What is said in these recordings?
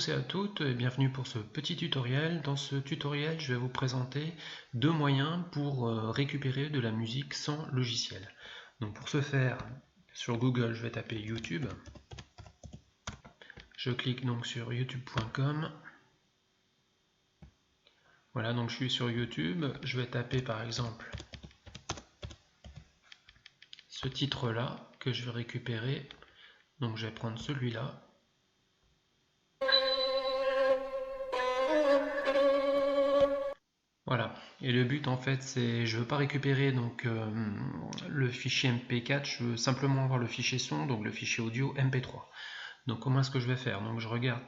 tous et à toutes et bienvenue pour ce petit tutoriel. Dans ce tutoriel, je vais vous présenter deux moyens pour récupérer de la musique sans logiciel. Donc pour ce faire, sur Google, je vais taper YouTube. Je clique donc sur youtube.com. Voilà, donc je suis sur YouTube. Je vais taper par exemple ce titre-là que je vais récupérer. Donc je vais prendre celui-là. Voilà, et le but en fait c'est, je veux pas récupérer donc le fichier MP4, je veux simplement avoir le fichier son, donc le fichier audio MP3. Donc comment est-ce que je vais faire? Donc je regarde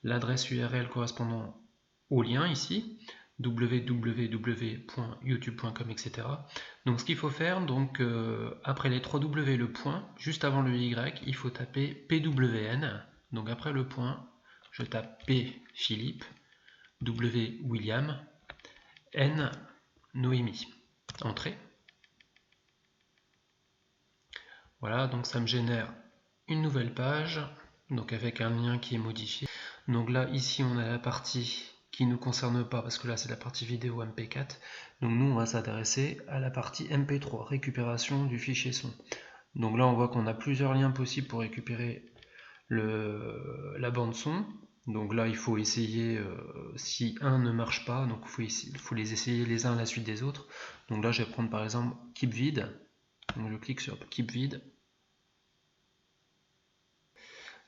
l'adresse URL correspondant au lien ici, www.youtube.com, etc. Donc ce qu'il faut faire, donc après les 3 W le point, juste avant le Y, il faut taper PWN. Donc après le point, je tape P Philippe, W William, N Noémie. Entrée. Voilà, donc ça me génère une nouvelle page, donc avec un lien qui est modifié. Donc là, ici, on a la partie qui ne nous concerne pas, parce que là, c'est la partie vidéo MP4. Donc nous, on va s'intéresser à la partie MP3, récupération du fichier son. Donc là, on voit qu'on a plusieurs liens possibles pour récupérer la bande son. Donc là, il faut essayer, si un ne marche pas, donc il faut les essayer les uns à la suite des autres. Donc là, je vais prendre par exemple Keep Vid. Donc je clique sur Keep Vid.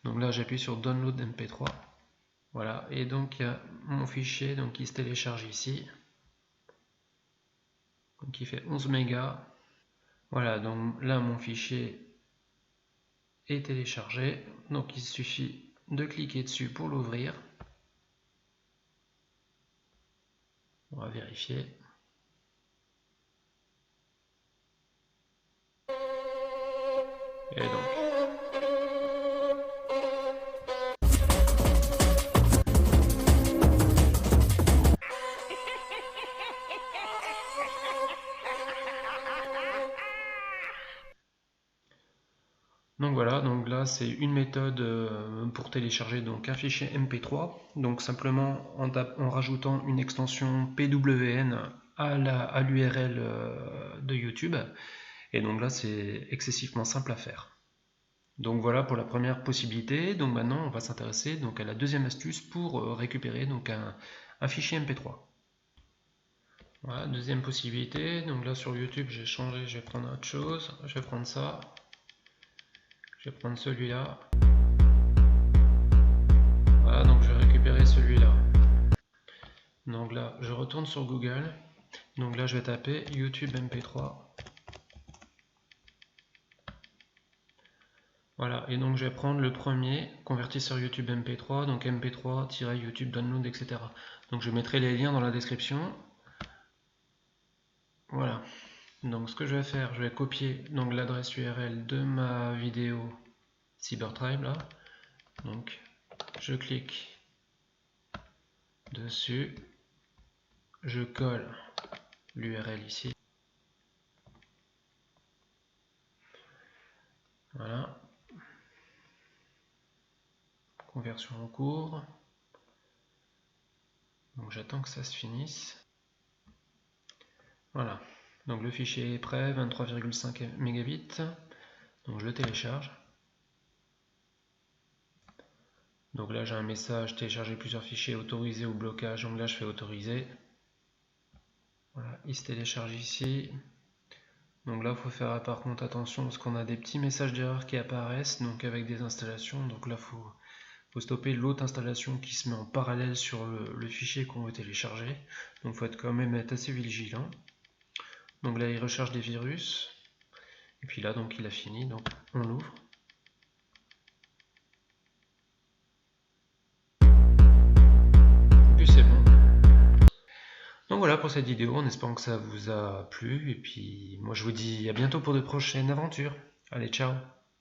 Donc là, j'appuie sur Download MP3. Voilà, et donc il y a mon fichier donc, qui se télécharge ici. Donc il fait 11 mégas. Voilà, donc là, mon fichier est téléchargé. Donc il suffit de cliquer dessus pour l'ouvrir. On va vérifier. Et donc. Donc voilà, donc là c'est une méthode pour télécharger donc un fichier MP3, donc simplement en rajoutant une extension PWN à l'URL de YouTube, et donc là c'est excessivement simple à faire. Donc voilà pour la première possibilité. Donc maintenant on va s'intéresser donc à la deuxième astuce pour récupérer donc un fichier MP3. Voilà, deuxième possibilité, donc là sur YouTube j'ai changé, je vais prendre autre chose, je vais prendre ça. Je vais prendre celui-là. Voilà, donc je vais récupérer celui-là. Donc là, je retourne sur Google. Donc là, je vais taper YouTube MP3. Voilà, et donc je vais prendre le premier, converti sur YouTube MP3, donc MP3-YouTube Download, etc. Donc je mettrai les liens dans la description. Voilà. Donc ce que je vais faire, je vais copier donc l'adresse URL de ma vidéo Cybertribe là. Donc je clique dessus, je colle l'URL ici. Voilà. Conversion en cours. Donc j'attends que ça se finisse. Voilà. Donc le fichier est prêt, 23,5 mégabits. Donc je le télécharge. Donc là j'ai un message, télécharger plusieurs fichiers, autorisé ou blocage. Donc là je fais autoriser. Voilà, il se télécharge ici. Donc là il faut faire par contre attention parce qu'on a des petits messages d'erreur qui apparaissent donc avec des installations. Donc là il faut stopper l'autre installation qui se met en parallèle sur le fichier qu'on veut télécharger. Donc il faut quand même être assez vigilant. Donc là il recherche des virus. Et puis là donc il a fini, donc on l'ouvre. Puis c'est bon. Donc voilà pour cette vidéo, en espérant que ça vous a plu. Et puis moi je vous dis à bientôt pour de prochaines aventures. Allez, ciao!